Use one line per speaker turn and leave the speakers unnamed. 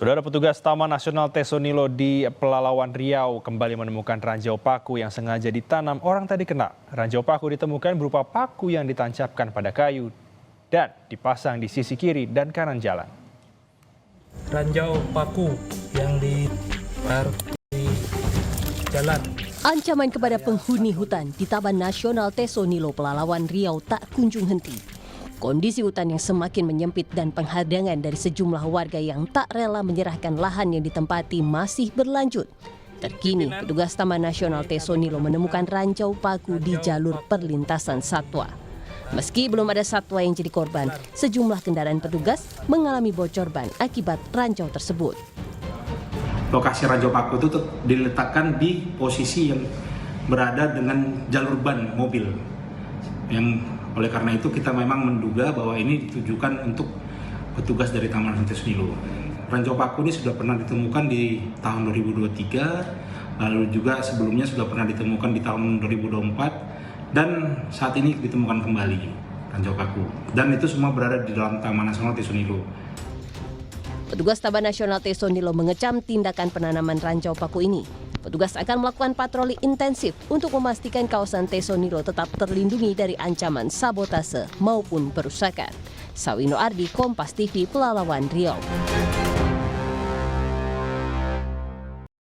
Saudara, petugas Taman Nasional Tesonilo di Pelalawan Riau kembali menemukan ranjau paku yang sengaja ditanam orang tadi kena. Ranjau paku ditemukan berupa paku yang ditancapkan pada kayu dan dipasang di sisi kiri dan kanan jalan.
Ranjau paku yang ditaruh di jalan.
Ancaman kepada penghuni hutan di Taman Nasional Tesonilo Pelalawan Riau tak kunjung henti. Kondisi hutan yang semakin menyempit dan penghadangan dari sejumlah warga yang tak rela menyerahkan lahan yang ditempati masih berlanjut. Terkini, petugas Taman Nasional Tesonilo menemukan ranjau paku di jalur perlintasan satwa. Meski belum ada satwa yang jadi korban, sejumlah kendaraan petugas mengalami bocor ban akibat ranjau tersebut.
Lokasi ranjau paku itu diletakkan di posisi yang berada dengan jalur ban mobil. Oleh karena itu kita memang menduga bahwa ini ditujukan untuk petugas dari Taman Nasional Tesonilo. Ranjau paku ini sudah pernah ditemukan di tahun 2023, lalu juga sebelumnya sudah pernah ditemukan di tahun 2024, dan saat ini ditemukan kembali ranjau paku. Dan itu semua berada di dalam Taman Nasional Tesonilo.
Petugas Taman Nasional Tesonilo mengecam tindakan penanaman ranjau paku ini. Petugas akan melakukan patroli intensif untuk memastikan kawasan Tesonilo tetap terlindungi dari ancaman sabotase maupun perusakan. Sawino Ardi, Kompas TV, Pelalawan Riau.